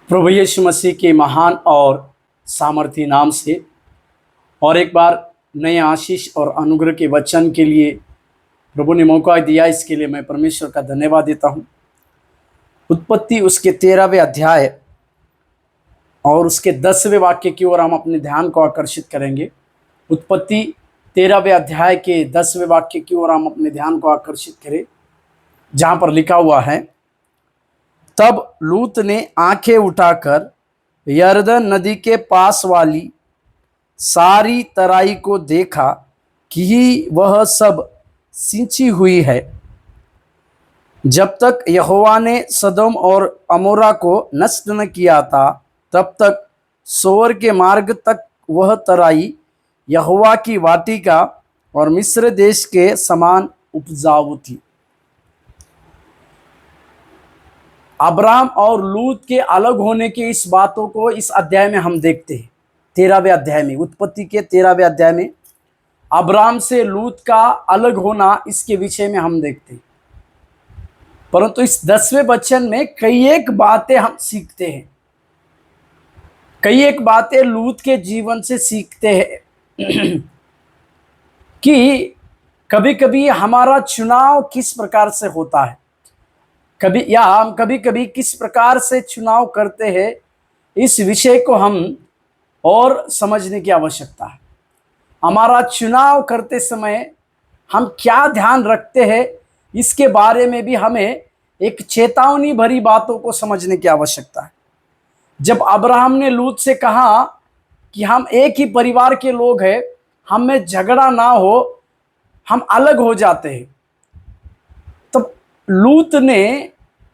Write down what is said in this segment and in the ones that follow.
प्रभु यीशु मसीह के महान और सामर्थी नाम से और एक बार नए आशीष और अनुग्रह के वचन के लिए प्रभु ने मौका दिया, इसके लिए मैं परमेश्वर का धन्यवाद देता हूँ। उत्पत्ति उसके 13वें अध्याय और उसके 10वें वाक्य की ओर हम अपने ध्यान को आकर्षित करेंगे। उत्पत्ति 13वें अध्याय के 10वें वाक्य की ओर हम अपने ध्यान को आकर्षित करें, जहाँ पर लिखा हुआ है, तब लूत ने आंखें उठाकर यरदन नदी के पास वाली सारी तराई को देखा कि वह सब सिंची हुई है। जब तक यहोवा ने सदोम और अमोरा को नष्ट न किया था, तब तक सोअर के मार्ग तक वह तराई यहोवा की वाटिका और मिस्र देश के समान उपजाऊ थी। अब्राम और लूत के अलग होने की इस बातों को इस अध्याय में हम देखते हैं। 13वें अध्याय में, उत्पत्ति के 13वें अध्याय में अब्राम से लूत का अलग होना, इसके विषय में हम देखते हैं। परंतु इस 10वें वचन में कई एक बातें हम सीखते हैं, कई एक बातें लूत के जीवन से सीखते हैं कि कभी कभी हमारा चुनाव किस प्रकार से होता है, हम कभी कभी किस प्रकार से चुनाव करते हैं। इस विषय को हम और समझने की आवश्यकता है। हमारा चुनाव करते समय हम क्या ध्यान रखते हैं, इसके बारे में भी हमें एक चेतावनी भरी बातों को समझने की आवश्यकता है। जब अब्राहम ने लूत से कहा कि हम एक ही परिवार के लोग हैं, हम में झगड़ा ना हो, हम अलग हो जाते हैं, तब लूत ने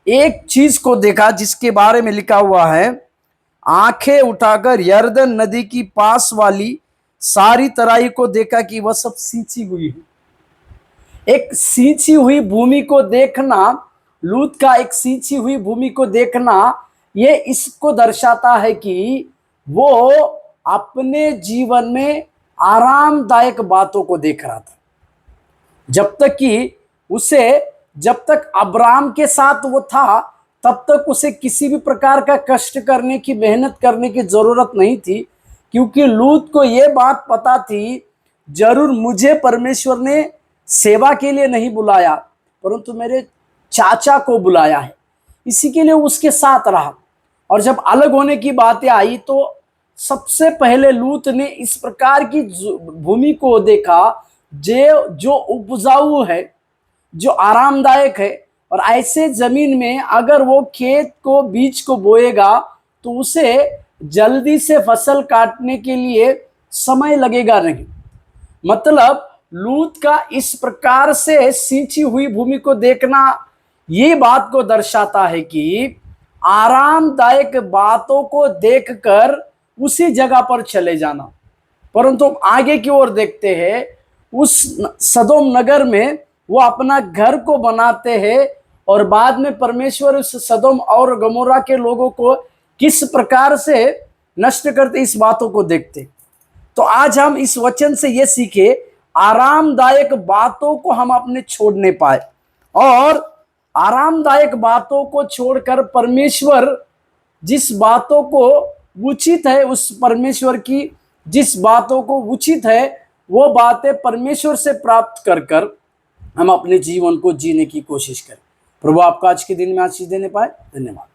एक चीज को देखा जिसके बारे में लिखा हुआ है, आंखें उठाकर यरदन नदी की पास वाली सारी तराई को देखा कि वह सब सींची हुई है। एक सींची हुई भूमि को देखना, लूत का एक सींची हुई भूमि को देखना, ये इसको दर्शाता है कि वो अपने जीवन में आरामदायक बातों को देख रहा था। जब तक अब्राम के साथ वो था, तब तक उसे किसी भी प्रकार का कष्ट करने की, मेहनत करने की जरूरत नहीं थी, क्योंकि लूत को ये बात पता थी, जरूर मुझे परमेश्वर ने सेवा के लिए नहीं बुलाया, परंतु मेरे चाचा को बुलाया है, इसी के लिए उसके साथ रहा। और जब अलग होने की बातें आई, तो सबसे पहले लूत ने इस प्रकार की भूमि को देखा जो उपजाऊ है, जो आरामदायक है। और ऐसे जमीन में अगर वो खेत को, बीज को बोएगा, तो उसे जल्दी से फसल काटने के लिए समय लगेगा नहीं। मतलब लूत का इस प्रकार से सिंची हुई भूमि को देखना ये बात को दर्शाता है कि आरामदायक बातों को देखकर उसी जगह पर चले जाना। परंतु आगे की ओर देखते हैं, उस सदोम नगर में वो अपना घर को बनाते हैं और बाद में परमेश्वर उस सदोम और गमोरा के लोगों को किस प्रकार से नष्ट करते, इस बातों को देखते। तो आज हम इस वचन से ये सीखे, आरामदायक बातों को हम अपने छोड़ने पाए और आरामदायक बातों को छोड़कर परमेश्वर जिस बातों को उचित है, उस परमेश्वर की जिस बातों को उचित है, वो बातें परमेश्वर से प्राप्त कर हम अपने जीवन को जीने की कोशिश करें। प्रभु आपका आज के दिन में आशीष देने पाए। धन्यवाद।